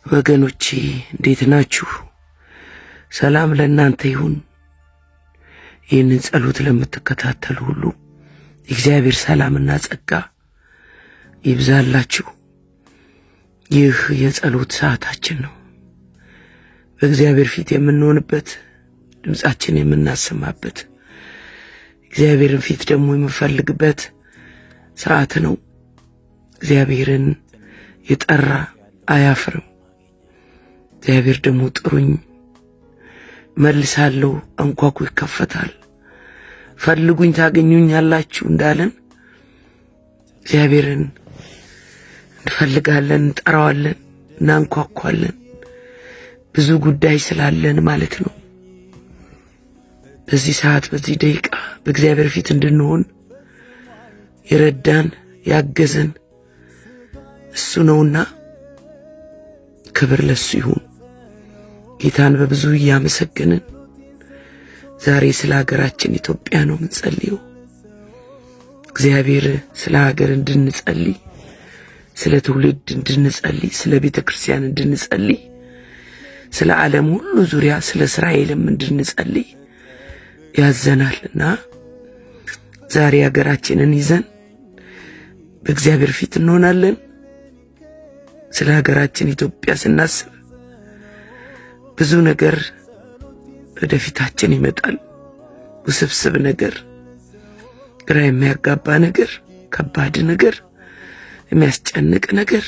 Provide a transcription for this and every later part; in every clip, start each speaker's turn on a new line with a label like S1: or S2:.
S1: ወገኖቼ እንዴት ናችሁ? ሰላም ለእናንተ ይሁን። ይህንን ጸሎት ለምትከታተሉ ሁሉ እግዚአብሔር ሰላምና ጸጋ ይብዛላችሁ። ይህ የጸሎት ሰዓታችን ነው። በእግዚአብሔር ፊት የምንሆንበት፣ ድምጻችን የምናሰማበት፣ እግዚአብሔርን ፊት ደግሞ የምንፈልግበት ሰዓት ነው። እግዚአብሔርን የጠራ አያፍርም። እግዚአብሔር ደግሞ ጥሩኝ መልሳለሁ፣ አንኳኩ ይከፈታል፣ ፈልጉኝ ታገኙኛላችሁ እንዳለን እግዚአብሔርን እንፈልጋለን፣ እንጠራዋለን፣ እናንኳኳለን። ብዙ ጉዳይ ስላለን ማለት ነው። በዚህ ሰዓት በዚህ ደቂቃ በእግዚአብሔር ፊት እንድንሆን የረዳን ያገዘን እሱ ነውና ክብር ለሱ ይሁን። ጌታን በብዙ እያመሰገንን ዛሬ ስለ ሀገራችን ኢትዮጵያ ነው የምንጸልየው። እግዚአብሔር ስለ ሀገር እንድንጸልይ፣ ስለ ትውልድ እንድንጸልይ፣ ስለ ቤተ ክርስቲያን እንድንጸልይ፣ ስለ ዓለም ሁሉ ዙሪያ ስለ እስራኤልም እንድንጸልይ ያዘናልና ዛሬ ሀገራችንን ይዘን በእግዚአብሔር ፊት እንሆናለን። ስለ ሀገራችን ኢትዮጵያ ስናስብ ብዙ ነገር ወደፊታችን ይመጣል። ውስብስብ ነገር፣ ግራ የሚያጋባ ነገር፣ ከባድ ነገር፣ የሚያስጨንቅ ነገር፣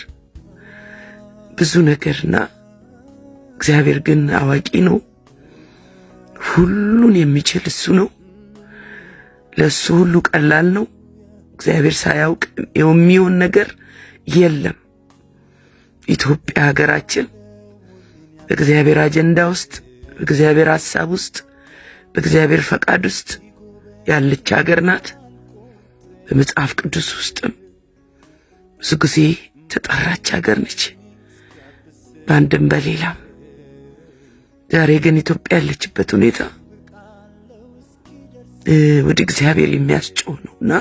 S1: ብዙ ነገርና እግዚአብሔር ግን አዋቂ ነው። ሁሉን የሚችል እሱ ነው። ለሱ ሁሉ ቀላል ነው። እግዚአብሔር ሳያውቅ የሚሆን ነገር የለም። ኢትዮጵያ ሀገራችን በእግዚአብሔር አጀንዳ ውስጥ፣ በእግዚአብሔር ሐሳብ ውስጥ፣ በእግዚአብሔር ፈቃድ ውስጥ ያለች ሀገር ናት። በመጽሐፍ ቅዱስ ውስጥም ብዙ ጊዜ ተጠራች ሀገር ነች፣ በአንድም በሌላም። ዛሬ ግን ኢትዮጵያ ያለችበት ሁኔታ ወደ እግዚአብሔር የሚያስጮህ ነውና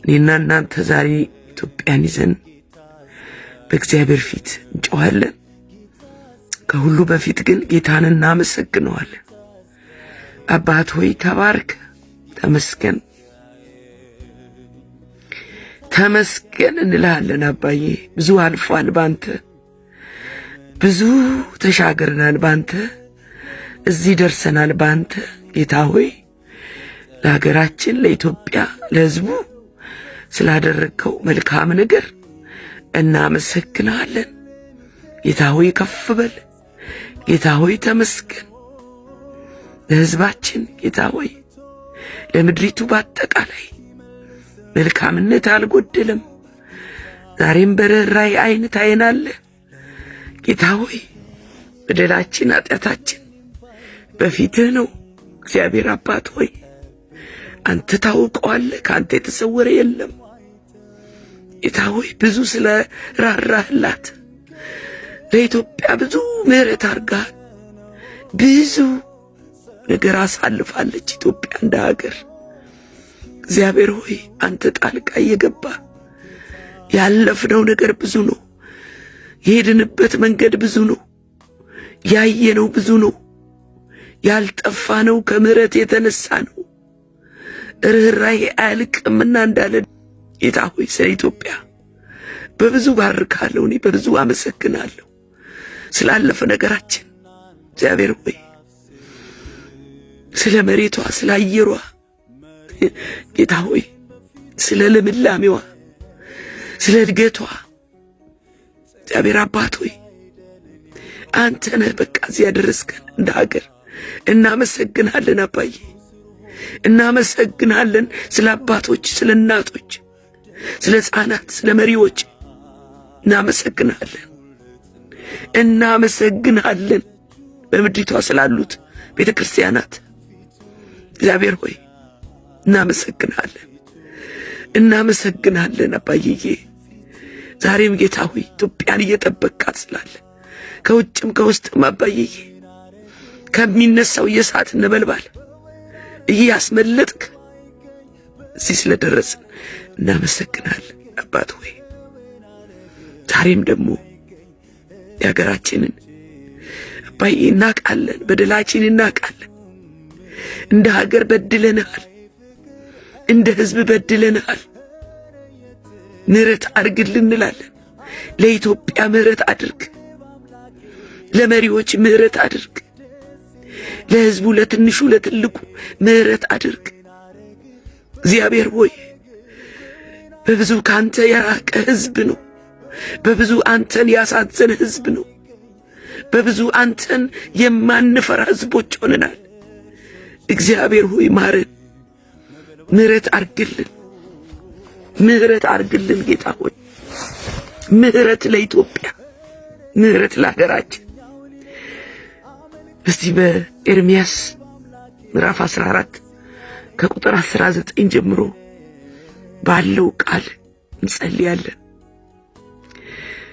S1: እኔና እናንተ ዛሬ ኢትዮጵያን ይዘን በእግዚአብሔር ፊት እንጮሃለን። ከሁሉ በፊት ግን ጌታን እናመሰግነዋለን። አባት ሆይ ተባረክ፣ ተመስገን፣ ተመስገን እንልሃለን። አባዬ ብዙ አልፏል ባንተ፣ ብዙ ተሻገርናል ባንተ፣ እዚህ ደርሰናል ባንተ። ጌታ ሆይ ለሀገራችን ለኢትዮጵያ ለሕዝቡ ስላደረግከው መልካም ነገር እናመሰግናለን። ጌታ ሆይ ከፍ በል፣ ጌታ ሆይ ተመስገን። ለሕዝባችን ጌታ ሆይ ለምድሪቱ በአጠቃላይ መልካምነት አልጎደለም። ዛሬም በርኅራኄ ዓይን ታየናለህ። ጌታ ሆይ በደላችን ኃጢአታችን በፊትህ ነው። እግዚአብሔር አባት ሆይ አንተ ታውቀዋለህ፣ ከአንተ የተሰወረ የለም። ጌታ ሆይ ብዙ ስለ ራራህላት ለኢትዮጵያ ብዙ ምሕረት አድርገሃል። ብዙ ነገር አሳልፋለች ኢትዮጵያ እንደ ሀገር። እግዚአብሔር ሆይ አንተ ጣልቃ እየገባ ያለፍነው ነገር ብዙ ነው። የሄድንበት መንገድ ብዙ ነው። ያየነው ብዙ ነው። ያልጠፋነው ከምሕረት የተነሳ ነው። ርኅራኄ አያልቅምና እንዳለ ጌታ ሆይ ስለ ኢትዮጵያ በብዙ ባርካለሁ። እኔ በብዙ አመሰግናለሁ ስላለፈ ነገራችን። እግዚአብሔር ሆይ ስለ መሬቷ፣ ስለ አየሯ፣ ጌታ ሆይ ስለ ልምላሜዋ፣ ስለ እድገቷ እግዚአብሔር አባት ሆይ አንተ ነህ በቃ እዚህ ያደረስከን እንደ ሀገር። እናመሰግናለን አባዬ፣ እናመሰግናለን ስለ አባቶች፣ ስለ እናቶች፣ ስለ ሕፃናት፣ ስለ መሪዎች እናመሰግናለን። እናመሰግናለን በምድሪቷ ስላሉት ቤተ ክርስቲያናት። እግዚአብሔር ሆይ እናመሰግናለን፣ እናመሰግናለን አባዬ። ዛሬም ጌታ ሆይ ኢትዮጵያን እየጠበቅካት ስላለ ከውጭም ከውስጥም አባዬ ከሚነሳው የእሳት ነበልባል እያስመለጥክ እዚህ ስለደረስን እናመሰግናለን አባት ሆይ። ዛሬም ደግሞ የሀገራችንን አባዬ እናውቃለን፣ በደላችን እናውቃለን። እንደ ሀገር በድለናል፣ እንደ ሕዝብ በድለናል። ምሕረት አድርግልን እንላለን። ለኢትዮጵያ ምሕረት አድርግ፣ ለመሪዎች ምሕረት አድርግ፣ ለሕዝቡ ለትንሹ ለትልቁ ምሕረት አድርግ። እግዚአብሔር ሆይ በብዙ ካንተ የራቀ ሕዝብ ነው። በብዙ አንተን ያሳዘነ ሕዝብ ነው። በብዙ አንተን የማንፈራ ሕዝቦች ሆነናል። እግዚአብሔር ሆይ ማረን፣ ምሕረት አድርግልን፣ ምሕረት አድርግልን። ጌታ ሆይ ምሕረት ለኢትዮጵያ፣ ምሕረት ለሀገራችን። እስቲ በኤርምያስ ምዕራፍ 14 ከቁጥር 19 ጀምሮ ባለው ቃል እንጸልያለን።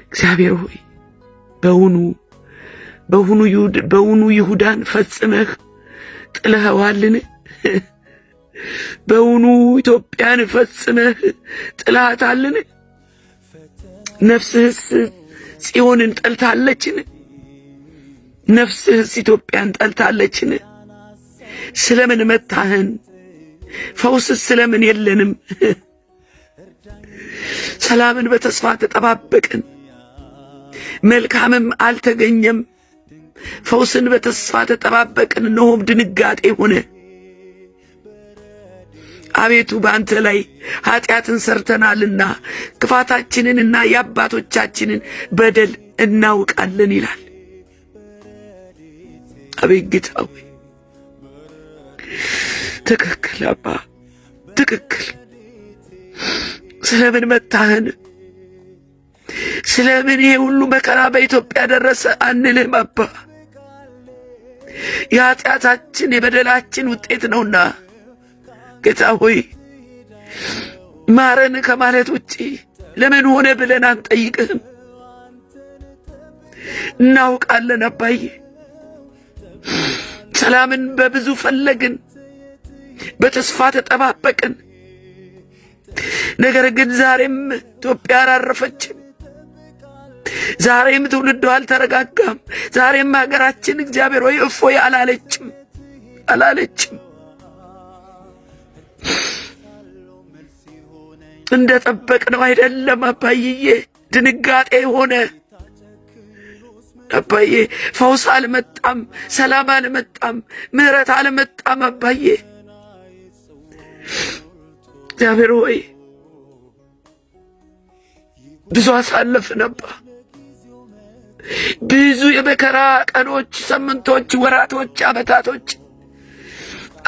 S1: እግዚአብሔር ሆይ በውኑ ይሁዳን ፈጽመህ ጥለኸዋልን? በውኑ ኢትዮጵያን ፈጽመህ ጥላታልን? ነፍስህስ ጽዮንን ጠልታለችን? ነፍስህስ ኢትዮጵያን ጠልታለችን? ስለምን መታህን? ፈውስስ ስለምን የለንም? ሰላምን በተስፋ ተጠባበቅን፣ መልካምም አልተገኘም። ፈውስን በተስፋ ተጠባበቅን፣ እነሆም ድንጋጤ ሆነ። አቤቱ በአንተ ላይ ኃጢአትን ሰርተናልና ክፋታችንንና የአባቶቻችንን በደል እናውቃለን ይላል። አቤት ጌታ ሆይ ትክክል አባ፣ ትክክል። ስለምን መታህን? ስለምን ይሄ ሁሉ መከራ በኢትዮጵያ ደረሰ አንልህም አባ። የኃጢአታችን የበደላችን ውጤት ነውና ጌታ ሆይ ማረን ከማለት ውጪ ለምን ሆነ ብለን አንጠይቅህም። እናውቃለን አባዬ፣ ሰላምን በብዙ ፈለግን፣ በተስፋ ተጠባበቅን። ነገር ግን ዛሬም ኢትዮጵያ አላረፈችም። ዛሬም ትውልዱ አልተረጋጋም። ዛሬም ሀገራችን እግዚአብሔር ሆይ እፎይ አላለችም። እንደ ጠበቅነው አይደለም አባዬ። ድንጋጤ ሆነ አባዬ። ፈውስ አልመጣም፣ ሰላም አልመጣም፣ ምሕረት አልመጣም አባዬ። እግዚአብሔር ሆይ ብዙ አሳለፍን አባ። ብዙ የመከራ ቀኖች፣ ሳምንቶች፣ ወራቶች፣ ዓመታቶች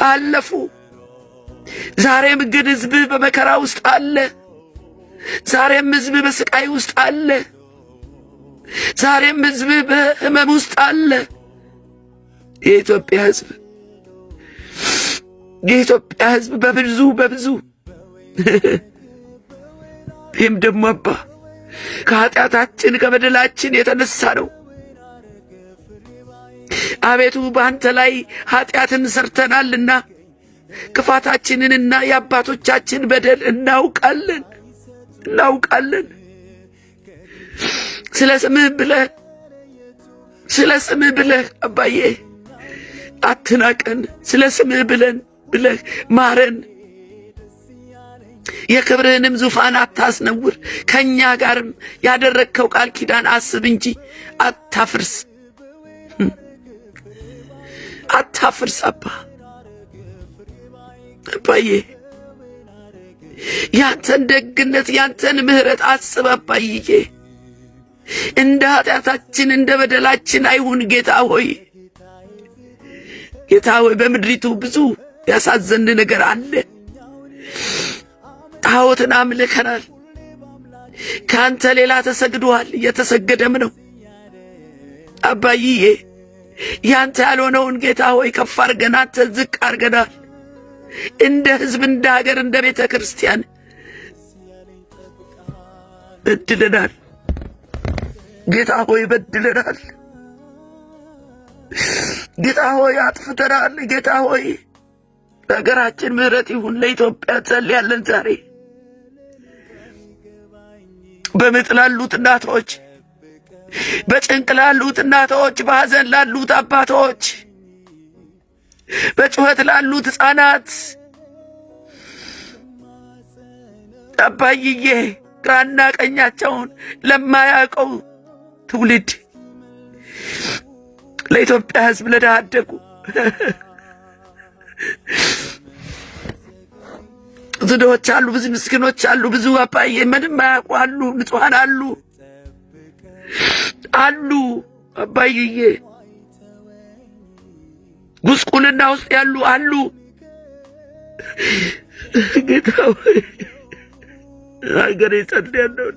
S1: አለፉ። ዛሬም ግን ሕዝብ በመከራ ውስጥ አለ። ዛሬም ሕዝብ በስቃይ ውስጥ አለ። ዛሬም ሕዝብ በሕመም ውስጥ አለ። የኢትዮጵያ ሕዝብ በብዙ ይህም ደግሞ አባ ከኃጢአታችን ከበደላችን የተነሳ ነው። አቤቱ በአንተ ላይ ኃጢአትን ሰርተናልና ክፋታችንንና የአባቶቻችን በደል እናውቃለን። ስለ ስምህ ብለህ አባዬ አትናቀን። ስለ ስምህ ብለህ ማረን። የክብርህንም ዙፋን አታስነውር። ከእኛ ጋርም ያደረግከው ቃል ኪዳን አስብ እንጂ አታፍርስ አባዬ። ያንተን ደግነት ያንተን ምሕረት አስብ አባዬ። እንደ ኃጢአታችን እንደ በደላችን አይሁን ጌታ ሆይ። በምድሪቱ ብዙ ያሳዘን ነገር አለ። ጣዖትን አምልከናል። ከአንተ ሌላ ተሰግዷል፣ እየተሰገደም ነው አባዬ። ያንተ ያልሆነውን ጌታ ሆይ ከፍ አድርገን አንተ ዝቅ አድርገናል። እንደ ሕዝብ፣ እንደ ሀገር፣ እንደ ቤተ ክርስቲያን በድለናል ጌታ ሆይ፣ በድለናል ጌታ ሆይ፣ አጥፍተናል ጌታ ሆይ። ለሀገራችን ምሕረት ይሁን። ለኢትዮጵያ ጸልያለን ዛሬ በምጥ ላሉት እናቶች፣ በጭንቅ ላሉት እናቶች፣ በሐዘን ላሉት አባቶች፣ በጩኸት ላሉት ሕፃናት አባይዬ ግራና ቀኛቸውን ለማያውቀው ትውልድ ለኢትዮጵያ ሕዝብ ለድሃ አደጉ ብዙ ድሆች አሉ፣ ብዙ ምስኪኖች አሉ፣ ብዙ አባዬ ምንም ማያውቁ አሉ፣ ንጹሐን አሉ አባይዬ ጉስቁልና ውስጥ ያሉ አሉ። ጌታ ሆይ ሀገሬ ጸልያለሁ፣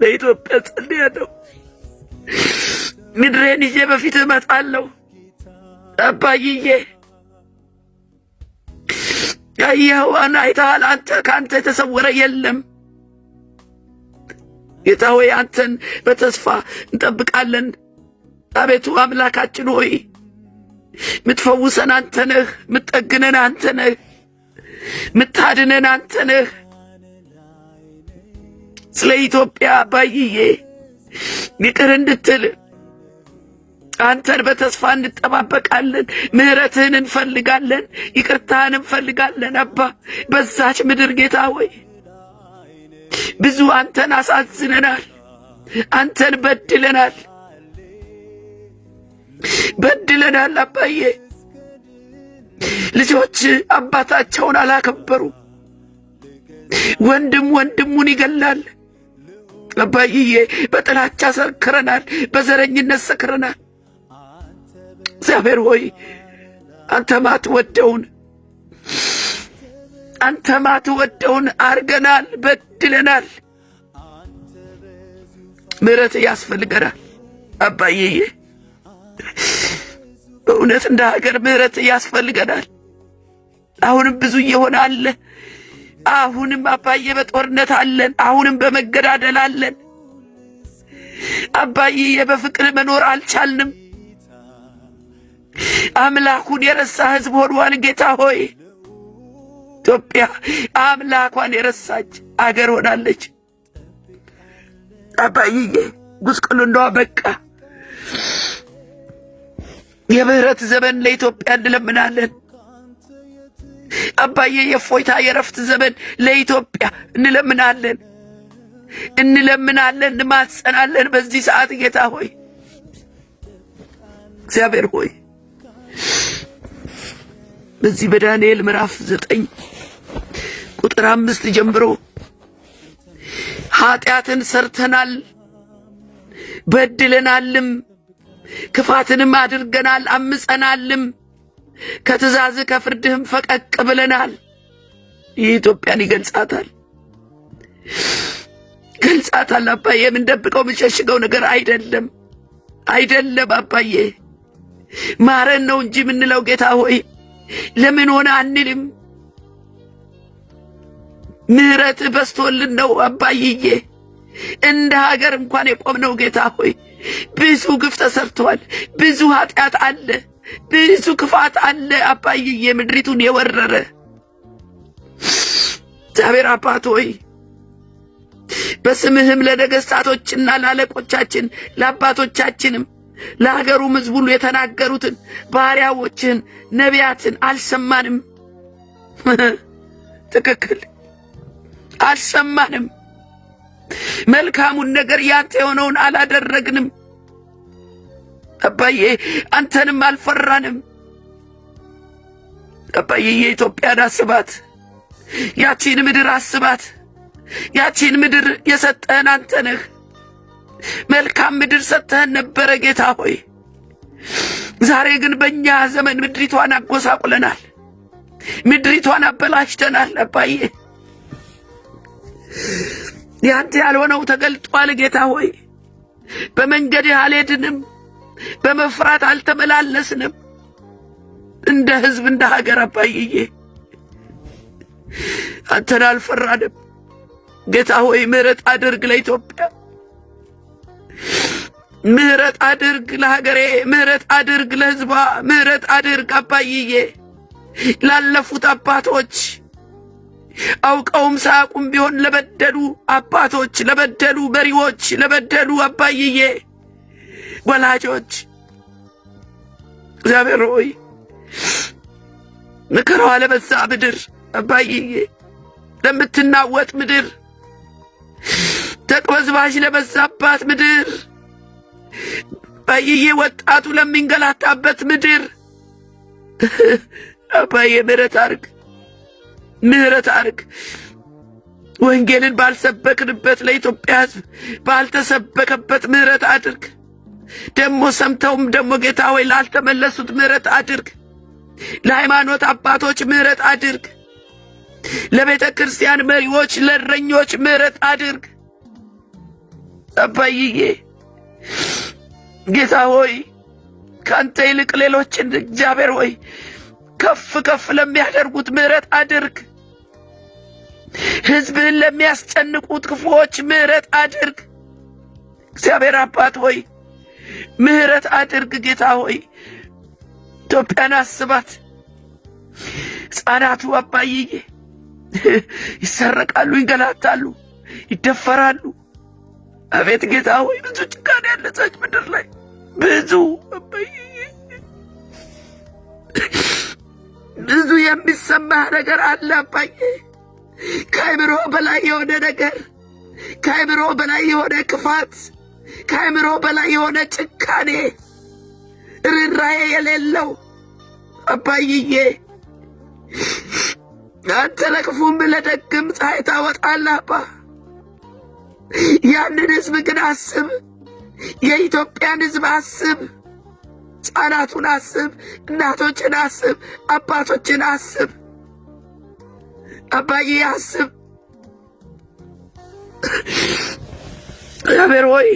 S1: ለኢትዮጵያ ጸልያለሁ። ምድሬን ይዤ በፊት እመጣለሁ አባይዬ። ያየኸውን አይተሃል። ከአንተ የተሰወረ የለም። ጌታ ሆይ አንተን በተስፋ እንጠብቃለን። አቤቱ አምላካችን ሆይ ምትፈውሰን አንተ ነህ፣ ምትጠግነን አንተ ነህ፣ ምታድነን አንተ ነህ። ስለ ኢትዮጵያ አባይዬ ይቅር እንድትል አንተን በተስፋ እንጠባበቃለን። ምሕረትህን እንፈልጋለን፣ ይቅርታህን እንፈልጋለን። አባ በዛች ምድር ጌታ ሆይ ብዙ አንተን አሳዝነናል፣ አንተን በድለናል አባዬ። ልጆች አባታቸውን አላከበሩ፣ ወንድም ወንድሙን ይገላል አባዬ። በጥላቻ ሰክረናል፣ በዘረኝነት ሰክረናል። እግዚአብሔር ሆይ አንተ ማትወደውን አርገናል፣ በድለናል። ምሕረት ያስፈልገናል አባዬ። በእውነት እንደ ሀገር ምሕረት ያስፈልገናል። አሁንም ብዙ እየሆነ አለ። አሁንም አባዬ በጦርነት አለን፣ አሁንም በመገዳደል አለን አባዬ። በፍቅር መኖር አልቻልንም። አምላኩን የረሳ ሕዝብ ሆኗል ጌታ ሆይ። ኢትዮጵያ አምላኳን የረሳች አገር ሆናለች አባይዬ። ጉስቁልናዋ በቃ። የምህረት ዘመን ለኢትዮጵያ እንለምናለን አባዬ። የእፎይታ የረፍት ዘመን ለኢትዮጵያ እንለምናለን፣ እንማጸናለን በዚህ ሰዓት ጌታ ሆይ። እግዚአብሔር ሆይ በዚህ በዳንኤል ምዕራፍ 9 ቁጥር 5 ጀምሮ ኃጢአትን ሰርተናል፣ በድለናልም፣ ክፋትንም አድርገናል፣ አምፀናልም፣ ከትእዛዝ ከፍርድህም ፈቀቅ ብለናል። ኢትዮጵያን ይገልጻታል አባዬ። የምንደብቀው የምንሸሽገው ነገር አይደለም አባዬ። ማረን ነው እንጂ የምንለው ጌታ ሆይ ለምን ሆነ አንልም። ምሕረት በስቶልን ነው አባይዬ እንደ ሀገር እንኳን የቆምነው ጌታ ሆይ። ብዙ ግፍ ተሰርቷል፣ ብዙ ኃጢአት አለ፣ ብዙ ክፋት አለ አባይዬ ምድሪቱን የወረረ እግዚአብሔር አባት ሆይ በስምህም ለነገሥታቶችና ለአለቆቻችን ለአባቶቻችንም ለሀገሩም ሕዝብ ሁሉ የተናገሩትን ባሪያዎችን ነቢያትን አልሰማንም። ትክክል አልሰማንም። መልካሙን ነገር ያንተ የሆነውን አላደረግንም አባዬ። አንተንም አልፈራንም አባዬ። የኢትዮጵያን አስባት፣ ያቺን ምድር አስባት። ያቺን ምድር የሰጠህን አንተ ነህ። መልካም ምድር ሰጥተህን ነበረ ጌታ ሆይ። ዛሬ ግን በእኛ ዘመን ምድሪቷን አጎሳቁለናል፣ ምድሪቷን አበላሽተናል አባዬ። ያንተ ያልሆነው ተገልጧል ጌታ ሆይ። በመንገድህ አልሄድንም፣ በመፍራት አልተመላለስንም እንደ ሕዝብ እንደ ሀገር አባዬ። አንተን አልፈራንም ጌታ ሆይ። ምሕረት አድርግ ለኢትዮጵያ፣ ምሕረት አድርግ ለሀገሬ፣ ምሕረት አድርግ ለሕዝቧ፣ ምሕረት አድርግ አባይዬ ላለፉት አባቶች አውቀውም ሳያውቁም ቢሆን ለበደሉ አባቶች፣ ለበደሉ መሪዎች፣ ለበደሉ አባይዬ ወላጆች እግዚአብሔር ሆይ መከራዋ ለበዛ ምድር አባዬ ለምትናወጥ ምድር ተቅበዝባዥ ለበዛባት ምድር አባዬ ወጣቱ ለሚንገላታበት ምድር አባዬ ምሕረት አርግ ምሕረት አርግ። ወንጌልን ባልሰበክንበት ለኢትዮጵያ ሕዝብ ባልተሰበከበት ምሕረት አድርግ። ደሞ ሰምተውም ደሞ ጌታ ሆይ ላልተመለሱት ምሕረት አድርግ። ለሃይማኖት አባቶች ምሕረት አድርግ። ለቤተ ክርስቲያን መሪዎች ለእረኞች ምሕረት አድርግ። አባዬ ጌታ ሆይ ካንተ ይልቅ ሌሎችን እግዚአብሔር ሆይ ከፍ ከፍ ለሚያደርጉት ምሕረት አድርግ። ሕዝብህን ለሚያስጨንቁት ክፉዎች ምሕረት አድርግ። እግዚአብሔር አባት ሆይ ምሕረት አድርግ። ጌታ ሆይ ኢትዮጵያን አስባት። ሕፃናቱ አባዬ ይሰረቃሉ፣ ይንገላታሉ፣ ይደፈራሉ። አቤት ጌታ ሆይ ብዙ ጭካኔ ያለች ምድር ላይ ብዙ አባዬ ብዙ የሚሰማህ ነገር አለ አባዬ። ከአእምሮ በላይ የሆነ ነገር፣ ከአእምሮ በላይ የሆነ ክፋት፣ ከአእምሮ በላይ የሆነ ጭካኔ፣ ርኅራኄ የሌለው አባዬ አንተ ለክፉም ለደግም ፀሐይ ታወጣለህ አባ። ያንን ሕዝብ ግን አስብ፣ የኢትዮጵያን ሕዝብ አስብ፣ ሕፃናቱን አስብ፣ እናቶችን አስብ፣ አባቶችን አስብ አባዬ አስብ። እግዚአብሔር ሆይ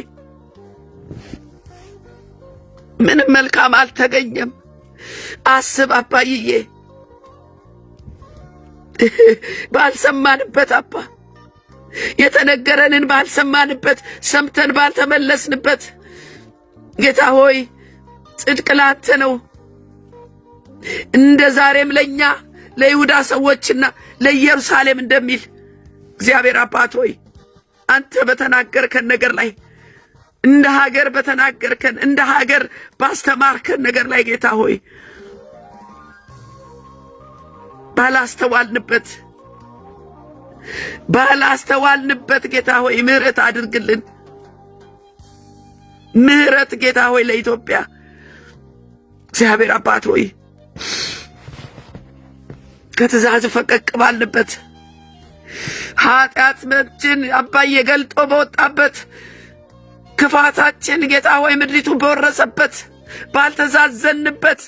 S1: ምንም መልካም አልተገኘም። አስብ አባዬ ባልሰማንበት አባ የተነገረንን ባልሰማንበት ሰምተን ባልተመለስንበት ጌታ ሆይ ጽድቅ ላንተ ነው። እንደ ዛሬም ለኛ ለይሁዳ ሰዎችና ለኢየሩሳሌም እንደሚል እግዚአብሔር አባት ሆይ አንተ በተናገርከን ነገር ላይ እንደ ሀገር በተናገርከን እንደ ሀገር ባስተማርከን ነገር ላይ ጌታ ሆይ ባላስተዋልንበት ጌታ ሆይ ምሕረት አድርግልን። ምሕረት ጌታ ሆይ ለኢትዮጵያ እግዚአብሔር አባት ሆይ ከትእዛዝ ፈቀቅ ባልንበት ኃጢአታችን አባዬ ገልጦ በወጣበት ክፋታችን ጌታ ሆይ ምድሪቱ በወረሰበት ባልተዛዘንበት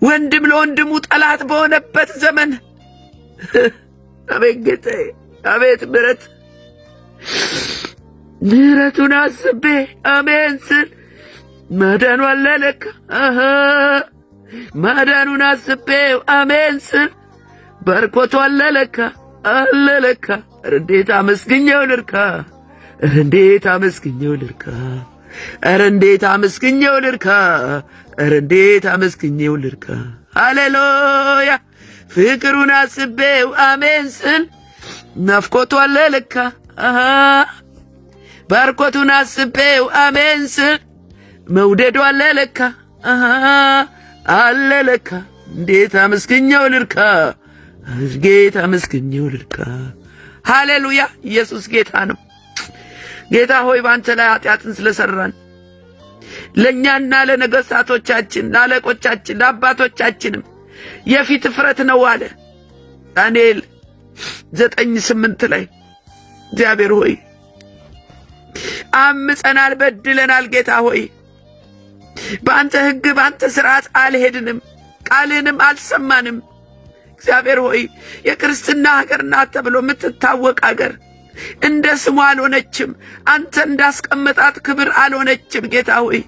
S1: ወንድም ለወንድሙ ጠላት በሆነበት ዘመን አቤት ጌታዬ አቤት ምሕረቱን አስቤ አሜን ስል ማዳኑ አለ ለካ ማዳኑን አስቤው አሜን ስል በርኮቱ አለ ለካ ኧረ እንዴት አመስግኜው ልርካ ኧረ እንዴት አመስግኜው ልርካ ኧረ እንዴት አመስግኜው ልርካ ኧረ እንዴት አመስግኜው ልርካ ሃሌሉያ ፍቅሩን አስቤው አሜን ስል ናፍቆቱ አለ ለካ ባርኮቱን አስቤው አሜን ስል መውደዱ አለ ለካ አለ ለካ እንዴት አመስግኜው ልርካ ጌታ አመስግኜው ልርካ። ሃሌሉያ ኢየሱስ ጌታ ነው። ጌታ ሆይ ባንተ ላይ ኃጢአትን ስለሰራን ለኛና ለነገሥታቶቻችን ለአለቆቻችን ለአባቶቻችንም የፊት ፍረት ነው አለ ዳንኤል 9:8 ላይ እግዚአብሔር ሆይ አምፀናል በድለናል ጌታ ሆይ በአንተ ሕግ በአንተ ሥርዓት አልሄድንም ቃልህንም አልሰማንም። እግዚአብሔር ሆይ የክርስትና ሀገር ናት ተብሎ የምትታወቅ ሀገር እንደ ስሙ አልሆነችም። አንተ እንዳስቀመጣት ክብር አልሆነችም። ጌታ ሆይ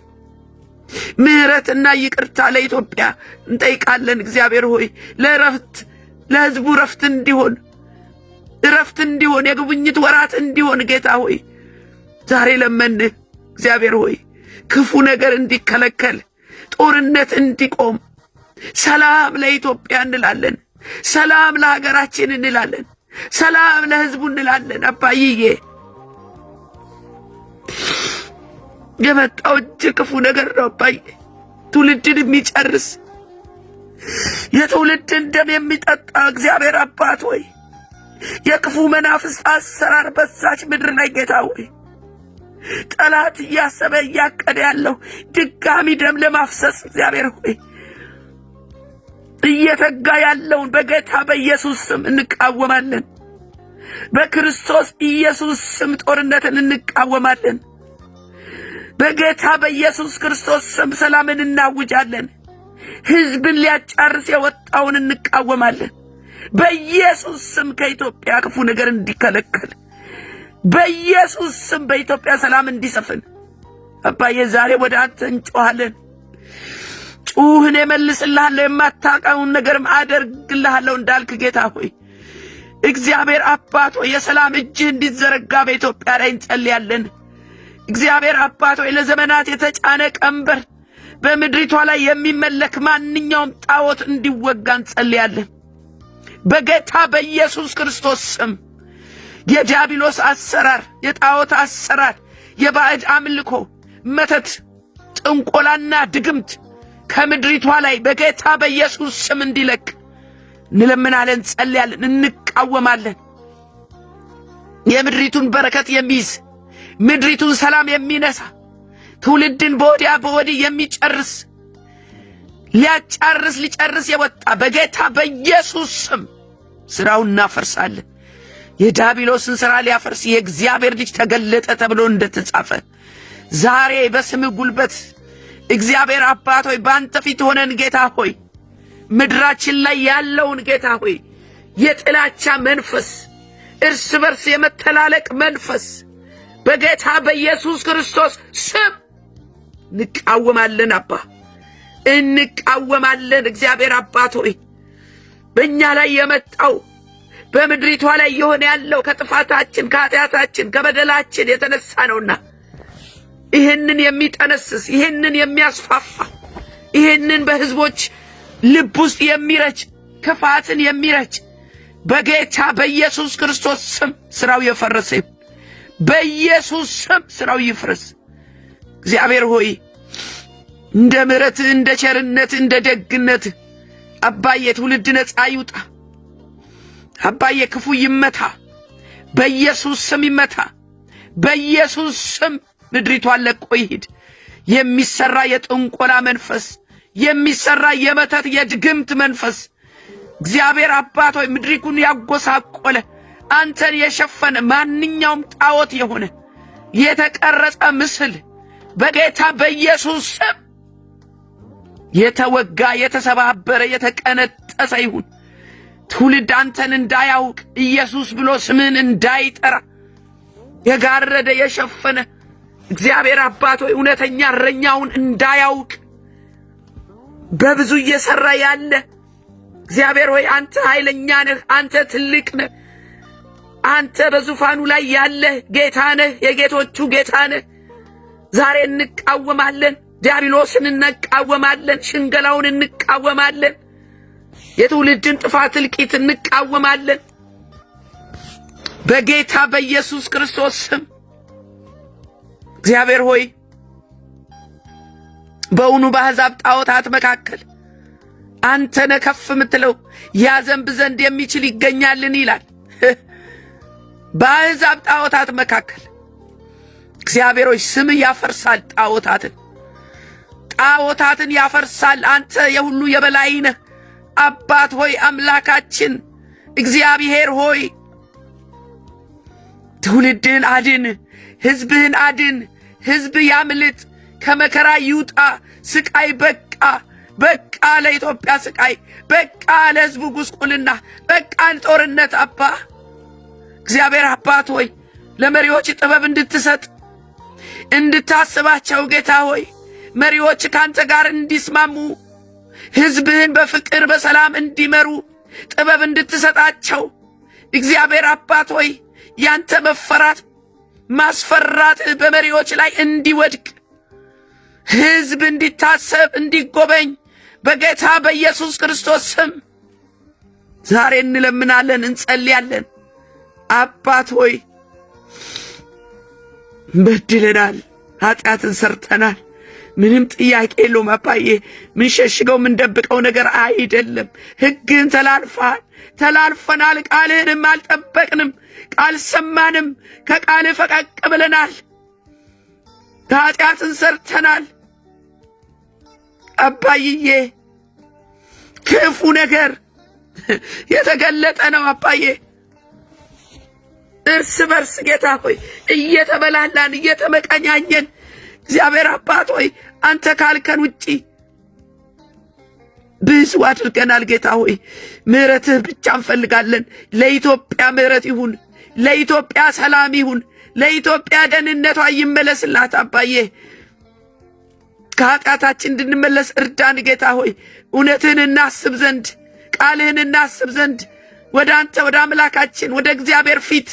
S1: ምሕረትና ይቅርታ ለኢትዮጵያ እንጠይቃለን። እግዚአብሔር ሆይ ለሕዝቡ ረፍት እንዲሆን የጉብኝት ወራት እንዲሆን ጌታ ሆይ ዛሬ ለመንህ። እግዚአብሔር ሆይ ክፉ ነገር እንዲከለከል፣ ጦርነት እንዲቆም፣ ሰላም ለኢትዮጵያ እንላለን። ሰላም ለሀገራችን እንላለን። ሰላም ለሕዝቡ እንላለን። አባዬ የመጣው እጅግ ክፉ ነገር ነው አባዬ። ትውልድን የሚጨርስ የትውልድን ደም የሚጠጣ እግዚአብሔር አባት ሆይ የክፉ መናፍስት አሰራር በዛች ምድር ላይ ጌታ ሆይ ጠላት እያሰበ እያቀደ ያለው ድጋሚ ደም ለማፍሰስ እግዚአብሔር ሆይ እየተጋ ያለውን በጌታ በኢየሱስ ስም እንቃወማለን። በክርስቶስ ኢየሱስ ስም ጦርነትን እንቃወማለን። በጌታ በኢየሱስ ክርስቶስ ስም ሰላምን እናውጃለን። ሕዝብን ሊያጫርስ የወጣውን እንቃወማለን። በኢየሱስ ስም ከኢትዮጵያ ክፉ ነገር እንዲከለከል፣ በኢየሱስ ስም በኢትዮጵያ ሰላም እንዲሰፍን አባዬ ዛሬ ወደ አንተ እንጮኻለን። ጩኽን እመልስልሃለሁ፣ የማታውቀውን ነገርም አደርግልሃለሁ እንዳልክ ጌታ ሆይ እግዚአብሔር አባት ሆይ የሰላም እጅህ እንዲዘረጋ በኢትዮጵያ ላይ እንጸልያለን። እግዚአብሔር አባት ሆይ ለዘመናት የተጫነ ቀንበር በምድሪቷ ላይ የሚመለክ ማንኛውም ጣዖት እንዲወጋ እንጸልያለን። በጌታ በኢየሱስ ክርስቶስ ስም የዲያብሎስ አሰራር፣ የጣዖት አሰራር፣ የባዕድ አምልኮ፣ መተት፣ ጥንቆላና ድግምት ከምድሪቷ ላይ በጌታ በኢየሱስ ስም እንዲለቅ እንለምናለን፣ እንጸልያለን፣ እንቃወማለን። የምድሪቱን በረከት የሚይዝ ምድሪቱን ሰላም የሚነሳ ትውልድን በወዲያ በወዲህ የሚጨርስ ሊጨርስ የወጣ በጌታ በኢየሱስ ስም ስራውን እናፈርሳለን። የዲያብሎስን ሥራ ሊያፈርስ የእግዚአብሔር ልጅ ተገለጠ ተብሎ እንደተጻፈ ዛሬ በስምህ ጉልበት እግዚአብሔር አባት ሆይ በአንተ ፊት ሆነን ጌታ ሆይ ምድራችን ላይ ያለውን ጌታ ሆይ የጥላቻ መንፈስ፣ እርስ በርስ የመተላለቅ መንፈስ በጌታ በኢየሱስ ክርስቶስ ስም እንቃወማለን። አባ እንቃወማለን። እግዚአብሔር አባት ሆይ በእኛ ላይ የመጣው በምድሪቷ ላይ የሆነ ያለው ከጥፋታችን፣ ከኃጢአታችን፣ ከበደላችን የተነሳ ነውና ይህንን የሚጠነስስ፣ ይህንን የሚያስፋፋ፣ ይህንን በሕዝቦች ልብ ውስጥ የሚረጭ ክፋትን የሚረጭ በጌታ በኢየሱስ ክርስቶስ ስም ስራው የፈረሰ ይሁን። በኢየሱስ ስም ስራው ይፍረስ። እግዚአብሔር ሆይ እንደ ምሕረትህ፣ እንደ ቸርነትህ፣ እንደ ደግነትህ አባዬ ትውልድ ነጻ ይውጣ። አባዬ ክፉ ይመታ፣ በኢየሱስ ስም ይመታ። በኢየሱስ ስም ምድሪቷን ለቆ ይሂድ። የሚሰራ የጥንቆላ መንፈስ፣ የሚሰራ የመተት የድግምት መንፈስ እግዚአብሔር አባት ሆይ ምድሪቱን ያጎሳቆለ አንተን የሸፈነ ማንኛውም ጣዖት የሆነ የተቀረጸ ምስል በጌታ በኢየሱስ ስም የተወጋ፣ የተሰባበረ፣ የተቀነጠሰ ይሁን። ትውልድ አንተን እንዳያውቅ ኢየሱስ ብሎ ስምን እንዳይጠራ የጋረደ የሸፈነ እግዚአብሔር አባት ሆይ እውነተኛ እረኛውን እንዳያውቅ በብዙ እየሰራ ያለ እግዚአብሔር ሆይ አንተ ኃይለኛ ነህ፣ አንተ ትልቅ ነህ፣ አንተ በዙፋኑ ላይ ያለህ ጌታ ነህ፣ የጌቶቹ ጌታ ነህ። ዛሬ እንቃወማለን፣ ዲያብሎስን እንቃወማለን፣ ሽንገላውን እንቃወማለን፣ የትውልድን ጥፋት እልቂት እንቃወማለን በጌታ በኢየሱስ ክርስቶስ ስም። እግዚአብሔር ሆይ በእውኑ በአሕዛብ ጣዖታት መካከል አንተ ነህ ከፍ የምትለው ያዘንብ ዘንድ የሚችል ይገኛልን ይላል። በአሕዛብ ጣዖታት መካከል እግዚአብሔር ሆይ ስም ያፈርሳል፣ ጣዖታትን ያፈርሳል። አንተ የሁሉ የበላይ ነህ አባት ሆይ አምላካችን እግዚአብሔር ሆይ ትውልድን አድን፣ ሕዝብህን አድን። ሕዝብ ያምልጥ፣ ከመከራ ይውጣ። ስቃይ በቃ በቃ፣ ለኢትዮጵያ ስቃይ በቃ፣ ለሕዝቡ ጉስቁልና በቃ፣ ጦርነት አባ እግዚአብሔር አባት ሆይ ለመሪዎች ጥበብ እንድትሰጥ እንድታስባቸው ጌታ ሆይ መሪዎች ካንተ ጋር እንዲስማሙ ሕዝብህን በፍቅር በሰላም እንዲመሩ ጥበብ እንድትሰጣቸው እግዚአብሔር አባት ሆይ ያንተ መፈራት ማስፈራት በመሪዎች ላይ እንዲወድቅ ሕዝብ እንዲታሰብ እንዲጎበኝ በጌታ በኢየሱስ ክርስቶስ ስም ዛሬ እንለምናለን፣ እንጸልያለን። አባት ሆይ በድለናል፣ ኃጢአትን ሰርተናል። ምንም ጥያቄ የለውም አባዬ። ምን ሸሽገው ምን ደብቀው ነገር አይደለም። ሕግን ተላልፈናል። ቃልህንም አልጠበቅንም። ቃል ሰማንም፣ ከቃልህ ፈቀቅ ብለናል። ኃጢአትን ሰርተናል አባዬ። ክፉ ነገር የተገለጠ ነው አባዬ። እርስ በርስ ጌታ ሆይ እየተበላላን እየተመቀኛኘን እግዚአብሔር አባት ሆይ አንተ ካልከን ውጪ ብዙ አድርገናል። ጌታ ሆይ ምሕረትህ ብቻ እንፈልጋለን። ለኢትዮጵያ ምሕረት ይሁን፣ ለኢትዮጵያ ሰላም ይሁን፣ ለኢትዮጵያ ደህንነቷ ይመለስላት አባዬ። ከኃጢአታችን እንድንመለስ እርዳን ጌታ ሆይ። እውነትህን እናስብ ዘንድ፣ ቃልህን እናስብ ዘንድ፣ ወደ አንተ ወደ አምላካችን ወደ እግዚአብሔር ፊት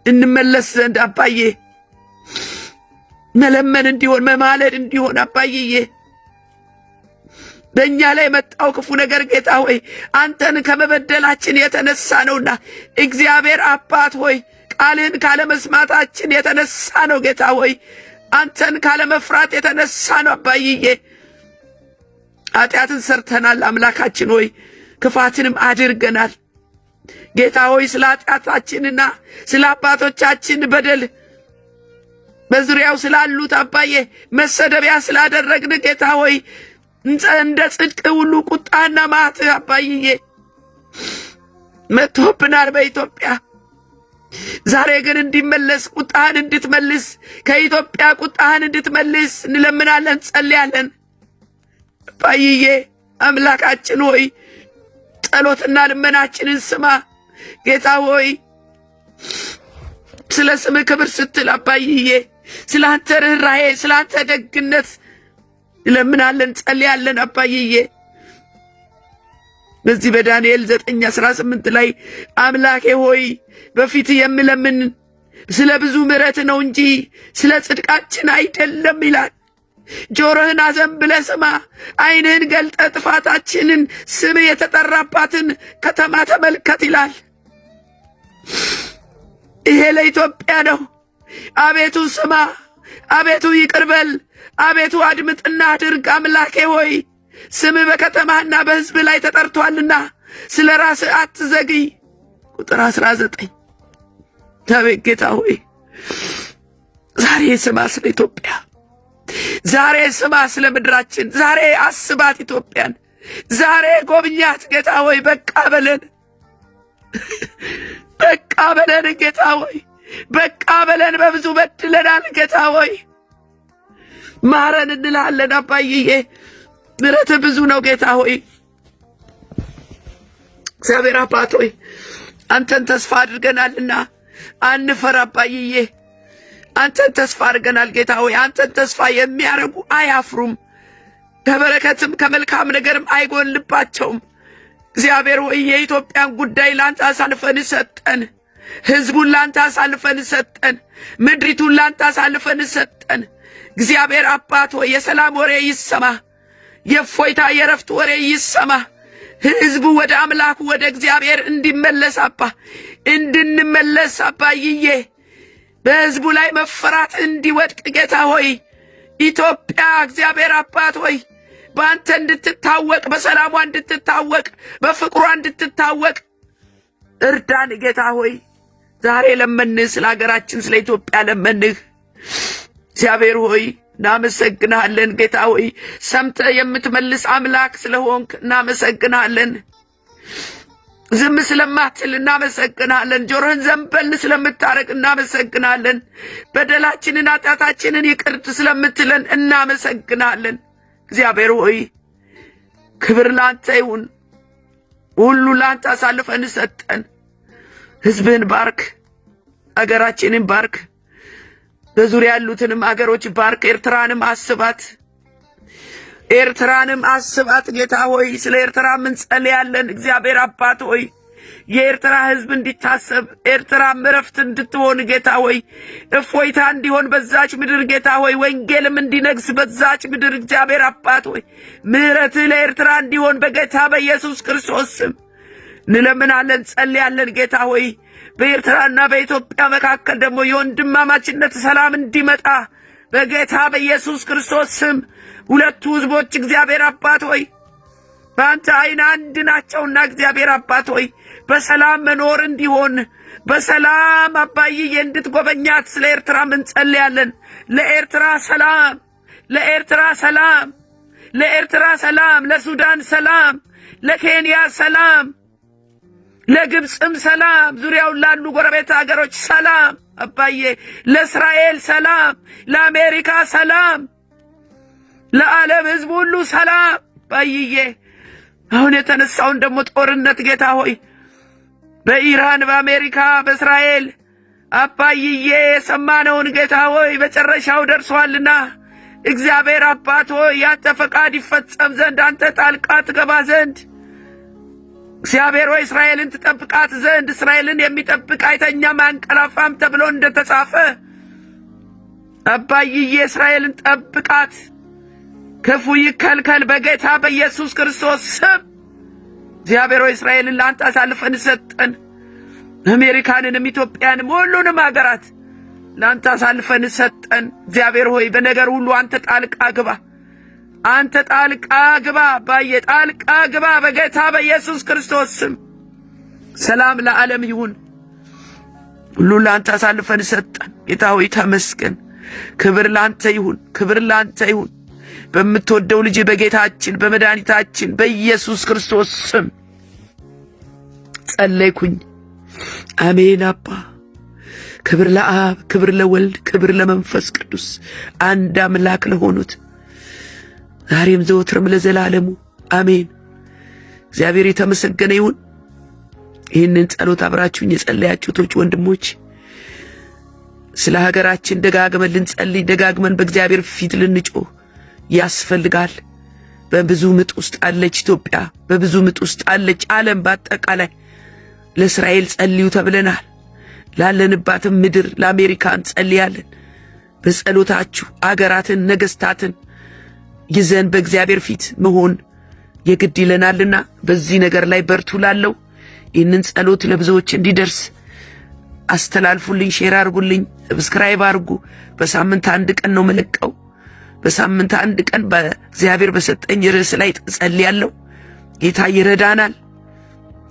S1: እንመለስ ዘንድ አባዬ። መለመን እንዲሆን መማለድ እንዲሆን አባዬ። በእኛ ላይ የመጣው ክፉ ነገር ጌታ ሆይ አንተን ከመበደላችን የተነሳ ነውና እግዚአብሔር አባት ሆይ ቃልህን ካለመስማታችን የተነሳ ነው ጌታ ሆይ። አንተን ካለመፍራት የተነሳ ነው አባዬ። ኃጢአትን ሰርተናል አምላካችን ሆይ፣ ክፋትንም አድርገናል ጌታ ሆይ። ስለ ኃጢአታችንና ስለ አባቶቻችን በደል በዙሪያው ስላሉት አባዬ መሰደቢያ ስላደረግን ጌታ ሆይ እንደ ጽድቅ ሁሉ ቁጣና መዓት አባዬ መጥቶብናል በኢትዮጵያ። ዛሬ ግን እንዲመለስ ቁጣህን እንድትመልስ ከኢትዮጵያ ቁጣህን እንድትመልስ እንለምናለን፣ እንጸልያለን አባዬ። አምላካችን ሆይ ጸሎትና ልመናችንን ስማ ጌታ ሆይ። ስለ ስምህ ክብር ስትል አባዬ፣ ስለ አንተ ርኅራኄ፣ ስለ አንተ ደግነት እንለምናለን፣ እንጸልያለን አባዬ። በዚህ በዳንኤል 9:18 ላይ አምላኬ ሆይ በፊት የምለምን ስለ ብዙ ምሕረት ነው እንጂ ስለ ጽድቃችን አይደለም ይላል። ጆሮህን አዘንብለህ ስማ፣ ዓይንህን ገልጠ ጥፋታችንን ስምህ የተጠራባትን ከተማ ተመልከት ይላል። ይሄ ለኢትዮጵያ ነው። አቤቱ ስማ፣ አቤቱ ይቅርበል፣ አቤቱ አድምጥና አድርግ። አምላኬ ሆይ ስምህ በከተማና በሕዝብ ላይ ተጠርቷልና ስለ ራስህ አትዘግይ። ቁጥር 19 አቤት ጌታ ሆይ ዛሬ ስማ ስለ ኢትዮጵያ፣ ዛሬ ስማ ስለ ምድራችን፣ ዛሬ አስባት ኢትዮጵያን፣ ዛሬ ጎብኛት ጌታ ሆይ። በቃ በለን፣ በቃ በለን ጌታ ሆይ፣ በቃ በለን። በብዙ በድለናል ጌታ ሆይ፣ ማረን እንልሃለን አባዬ። ምሕረትህ ብዙ ነው ጌታ ሆይ። እግዚአብሔር አባት ሆይ አንተን ተስፋ አድርገናልና አንፈራ አባዬ። አንተን ተስፋ አድርገናል ጌታ ሆይ። አንተን ተስፋ የሚያረጉ አያፍሩም፣ ከበረከትም ከመልካም ነገርም አይጎልባቸውም። እግዚአብሔር ሆይ የኢትዮጵያን ጉዳይ ላንተ አሳልፈን ሰጠን። ሕዝቡን ላንተ አሳልፈን ሰጠን። ምድሪቱን ላንተ አሳልፈን ሰጠን። እግዚአብሔር አባት ሆይ የሰላም ወሬ ይሰማ፣ የእፎይታ የረፍት ወሬ ይሰማ። ሕዝቡ ወደ አምላኩ ወደ እግዚአብሔር እንዲመለስ አባ እንድንመለስ አባዬ፣ በሕዝቡ ላይ መፈራት እንዲወድቅ ጌታ ሆይ ኢትዮጵያ እግዚአብሔር አባት ሆይ በአንተ እንድትታወቅ፣ በሰላሟ እንድትታወቅ፣ በፍቅሯ እንድትታወቅ እርዳን ጌታ ሆይ። ዛሬ ለመንህ፣ ስለ ሀገራችን ስለ ኢትዮጵያ ለመንህ። እግዚአብሔር ሆይ እናመሰግንሃለን ጌታ ሆይ ሰምተህ የምትመልስ አምላክ ስለሆንክ እናመሰግንሃለን። ዝም ስለማትል እናመሰግንሃለን። ጆሮህን ዘንበል ስለምታረቅ እናመሰግንሃለን። በደላችንን ኃጢአታችንን ይቅር ስለምትለን እናመሰግንሃለን። እግዚአብሔር ሆይ ክብር ላንተ ይሁን። ሁሉ ላንተ አሳልፈን ሰጠን። ሕዝብህን ባርክ፣ አገራችንን ባርክ፣ በዙሪያ ያሉትንም አገሮች ባርክ። ኤርትራንም አስባት፣ ኤርትራንም አስባት ጌታ ሆይ። ስለ ኤርትራ እንጸልያለን። እግዚአብሔር አባት ሆይ የኤርትራ ሕዝብ እንዲታሰብ፣ ኤርትራም ዕረፍት እንድትሆን ጌታ ሆይ እፎይታ እንዲሆን በዛች ምድር ጌታ ሆይ ወንጌልም እንዲነግስ በዛች ምድር እግዚአብሔር አባት ሆይ ምሕረትህ ለኤርትራ እንዲሆን በጌታ በኢየሱስ ክርስቶስ ስም እንለምናለን፣ ጸልያለን ጌታ ሆይ። በኤርትራና በኢትዮጵያ መካከል ደግሞ የወንድማማችነት ሰላም እንዲመጣ በጌታ በኢየሱስ ክርስቶስ ስም ሁለቱ ሕዝቦች እግዚአብሔር አባት ሆይ በአንተ ዓይን አንድ ናቸውና እግዚአብሔር አባት ሆይ በሰላም መኖር እንዲሆን በሰላም አባዬ እንድትጎበኛት ስለ ኤርትራ እንጸልያለን። ለኤርትራ ሰላም፣ ለኤርትራ ሰላም፣ ለኤርትራ ሰላም፣ ለሱዳን ሰላም፣ ለኬንያ ሰላም፣ ለግብፅም ሰላም፣ ዙሪያውን ላሉ ጎረቤት ሀገሮች ሰላም አባዬ፣ ለእስራኤል ሰላም፣ ለአሜሪካ ሰላም፣ ለዓለም ሕዝብ ሁሉ ሰላም አባዬ። አሁን የተነሳውን ደግሞ ጦርነት ጌታ ሆይ በኢራን፣ በአሜሪካ፣ በእስራኤል አባዬ የሰማነውን ጌታ ሆይ መጨረሻው ደርሷልና እግዚአብሔር አባት ሆይ ያንተ ፈቃድ ይፈጸም ዘንድ አንተ ጣልቃ ትገባ ዘንድ እግዚአብሔር ሆይ እስራኤልን ትጠብቃት ዘንድ እስራኤልን የሚጠብቅ አይተኛም አንቀላፋም ተብሎ እንደተጻፈ አባዬ እስራኤልን ጠብቃት፣ ክፉ ይከልከል በጌታ በኢየሱስ ክርስቶስ ስም። እግዚአብሔር ሆይ እስራኤልን ለአንተ አሳልፈን ሰጠን። አሜሪካንንም ኢትዮጵያንም ሁሉንም ሀገራት ለአንተ አሳልፈን ሰጠን። እግዚአብሔር ሆይ በነገር ሁሉ አንተ ጣልቃ ግባ፣ አንተ ጣልቃ ግባ አባዬ፣ ጣልቃ ግባ በጌታ በኢየሱስ ክርስቶስ ስም። ሰላም ለዓለም ይሁን። ሁሉ ለአንተ አሳልፈን ሰጠን። ጌታ ሆይ ተመስገን። ክብር ለአንተ ይሁን፣ ክብር ለአንተ ይሁን። በምትወደው ልጅ በጌታችን በመድኃኒታችን በኢየሱስ ክርስቶስ ስም ጸለይኩኝ። አሜን። አባ ክብር ለአብ፣ ክብር ለወልድ፣ ክብር ለመንፈስ ቅዱስ አንድ አምላክ ለሆኑት ዛሬም ዘወትርም ለዘላለሙ አሜን። እግዚአብሔር የተመሰገነ ይሁን። ይህንን ጸሎት አብራችሁኝ የጸለያችሁት ወንድሞች ስለ ሀገራችን ደጋግመን ልንጸልይ፣ ደጋግመን በእግዚአብሔር ፊት ልንጮህ ያስፈልጋል። በብዙ ምጥ ውስጥ አለች ኢትዮጵያ፣ በብዙ ምጥ ውስጥ አለች ዓለም በአጠቃላይ። ለእስራኤል ጸልዩ ተብለናል። ላለንባትም ምድር ለአሜሪካ እንጸልያለን። በጸሎታችሁ አገራትን ነገስታትን ይዘን በእግዚአብሔር ፊት መሆን የግድ ይለናልና በዚህ ነገር ላይ በርቱ። ላለው ይህንን ጸሎት ለብዙዎች እንዲደርስ አስተላልፉልኝ፣ ሼር አርጉልኝ፣ ሰብስክራይብ አርጉ። በሳምንት አንድ ቀን ነው መለቀው። በሳምንት አንድ ቀን በእግዚአብሔር በሰጠኝ ርዕስ ላይ ጸልያለሁ። ጌታ ይረዳናል።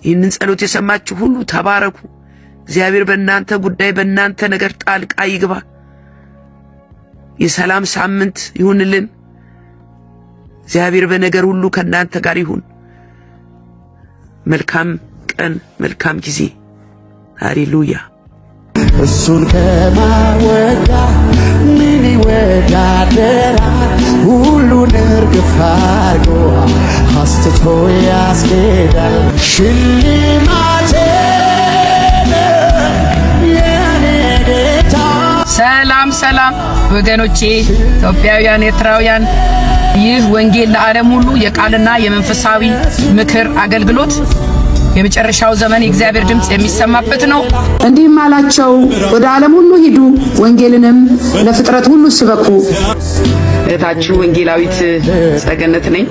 S1: ይህንን ጸሎት የሰማችሁ ሁሉ ተባረኩ። እግዚአብሔር በእናንተ ጉዳይ በእናንተ ነገር ጣልቃ ይግባ። የሰላም ሳምንት ይሁንልን። እግዚአብሔር በነገር ሁሉ ከእናንተ ጋር ይሁን። መልካም ቀን፣ መልካም ጊዜ። ሃሌሉያ።
S2: እሱን ከማወዳ ምን ይወዳደራል? ሁሉን እርግፍ አድርጎ አስትቶ ያስኬዳል። ሽልማቴ የኔ ጌታ።
S3: ሰላም ሰላም ወገኖቼ ኢትዮጵያውያን፣ ኤርትራውያን፣ ይህ ወንጌል ለዓለም ሁሉ የቃልና የመንፈሳዊ ምክር አገልግሎት የመጨረሻው ዘመን የእግዚአብሔር ድምጽ የሚሰማበት ነው።
S4: እንዲህም አላቸው፣ ወደ ዓለም ሁሉ ሂዱ፣ ወንጌልንም ለፍጥረት ሁሉ ስበኩ።
S1: እህታችሁ ወንጌላዊት ጸገነት ነኝ።